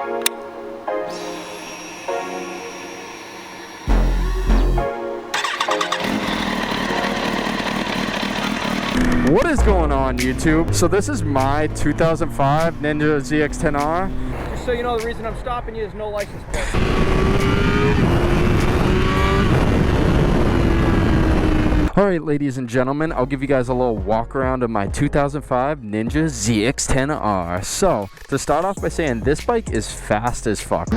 What is going on, YouTube? So this is my 2005 Ninja ZX10R. Just so you know, the reason I'm stopping you is no license plate. Alright, ladies and gentlemen, I'll give you guys a little walk around of my 2005 Ninja ZX10R. So, to start off by saying, this bike is fast as fuck.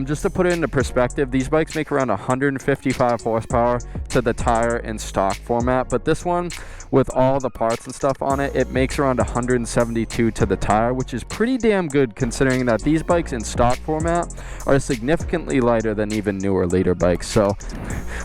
Just to put it into perspective, these bikes make around 155 horsepower to the tire in stock format, but this one, with all the parts and stuff on it, it makes around 172 to the tire, which is pretty damn good considering that these bikes in stock format are significantly lighter than even newer leader bikes. So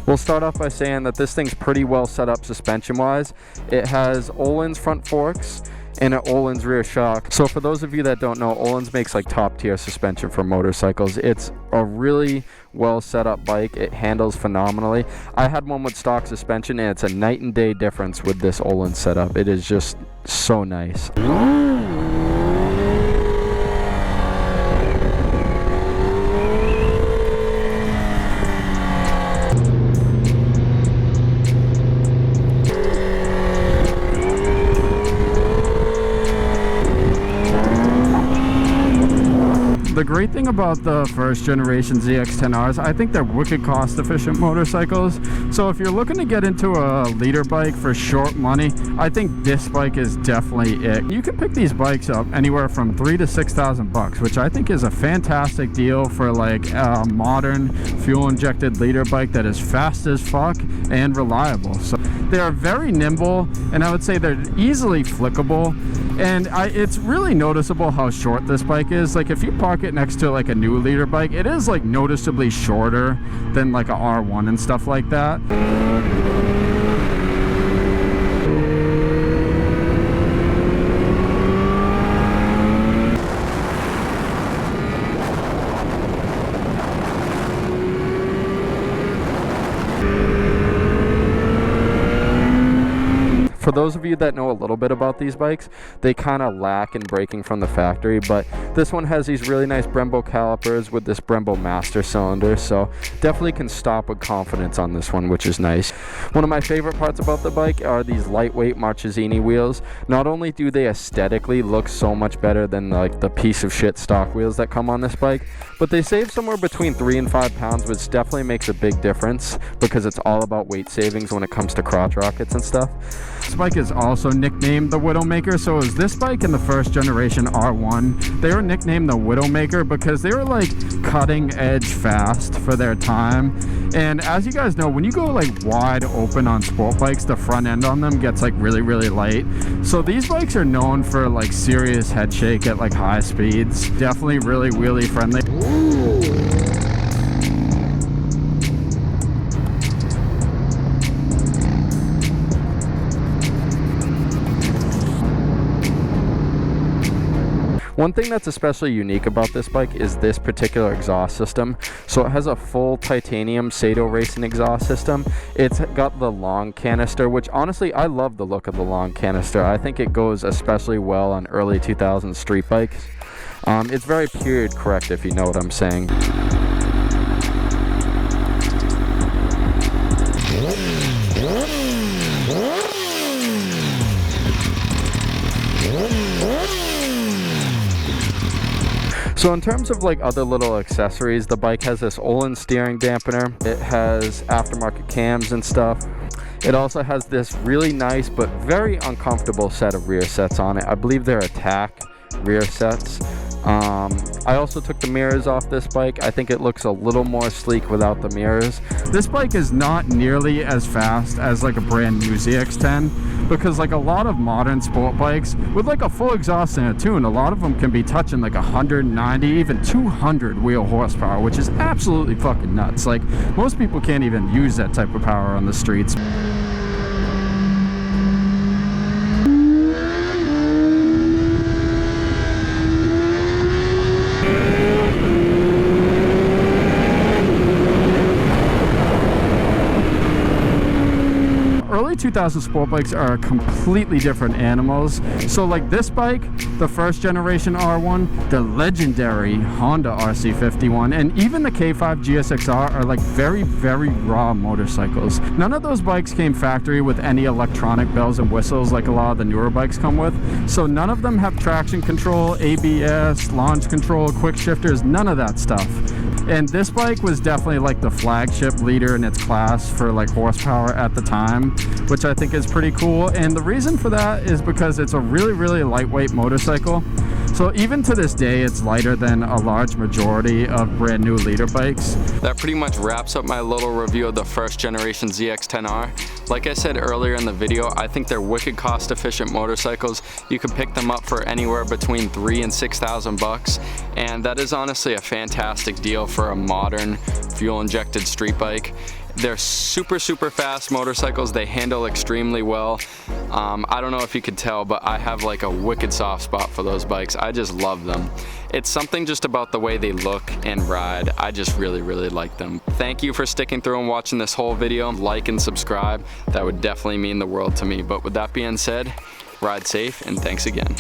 we'll start off by saying that this thing's pretty well set up suspension wise. It has Öhlins front forks and an Öhlins rear shock. So for those of you that don't know, Öhlins makes like top tier suspension for motorcycles. It's a really well set up bike. It handles phenomenally. I had one with stock suspension and it's a night and day difference with this Öhlins setup. It is just so nice. The great thing about the first generation ZX10Rs, I think they're wicked cost efficient motorcycles. So if you're looking to get into a leader bike for short money, I think this bike is definitely it. You can pick these bikes up anywhere from $3,000 to $6,000, which I think is a fantastic deal for like a modern fuel injected leader bike that is fast as fuck and reliable. So they are very nimble, and I would say they're easily flickable. And it's really noticeable how short this bike is. Like if you park it next to like a new leader bike, it is like noticeably shorter than like a R1 and stuff like that. For those of you that know a little bit about these bikes, they kind of lack in braking from the factory, but this one has these really nice Brembo calipers with this Brembo master cylinder, so definitely can stop with confidence on this one, which is nice. One of my favorite parts about the bike are these lightweight Marchesini wheels. Not only do they aesthetically look so much better than like the piece of shit stock wheels that come on this bike, but they save somewhere between 3 and 5 pounds, which definitely makes a big difference because it's all about weight savings when it comes to crotch rockets and stuff. This bike is also nicknamed the Widowmaker. So is this bike and the first generation R1. They were nicknamed the Widowmaker because they were like cutting edge fast for their time. And as you guys know, when you go like wide open on sport bikes, the front end on them gets like really light. So these bikes are known for like serious head shake at like high speeds. Definitely really wheelie friendly. One thing that's especially unique about this bike is this particular exhaust system. So it has a full titanium Sato Racing exhaust system. It's got the long canister, which honestly, I love the look of the long canister. I think it goes especially well on early 2000s street bikes. It's very period correct, if you know what I'm saying. So in terms of like other little accessories, the bike has this Öhlins steering dampener. It has aftermarket cams and stuff. It also has this really nice but very uncomfortable set of rear sets on it. I believe they're Attack rear sets. I also took the mirrors off this bike. I think it looks a little more sleek without the mirrors. This bike is not nearly as fast as like a brand new ZX10 because like a lot of modern sport bikes with like a full exhaust and a tune, a lot of them can be touching like 190, even 200 wheel horsepower, which is absolutely fucking nuts. Like most people can't even use that type of power on the streets. early 2000 sport bikes are completely different animals. So like this bike, the first generation R1, the legendary Honda RC51, and even the K5 GSX-R are like very, very raw motorcycles. None of those bikes came factory with any electronic bells and whistles like a lot of the newer bikes come with. So none of them have traction control, ABS, launch control, quick shifters, none of that stuff. And this bike was definitely like the flagship leader in its class for like horsepower at the time, which I think is pretty cool. And the reason for that is because it's a really, really lightweight motorcycle. So even to this day, it's lighter than a large majority of brand new leader bikes. That pretty much wraps up my little review of the first generation ZX10R. Like I said earlier in the video, I think they're wicked cost efficient motorcycles. You can pick them up for anywhere between $3,000 and $6,000 and that is honestly a fantastic deal for a modern fuel injected street bike. They're super, super fast motorcycles. They handle extremely well. I don't know if you could tell, but I have like a wicked soft spot for those bikes. I just love them. It's something just about the way they look and ride. I just really, really like them. Thank you for sticking through and watching this whole video. Like and subscribe. That would definitely mean the world to me. But with that being said, ride safe and thanks again.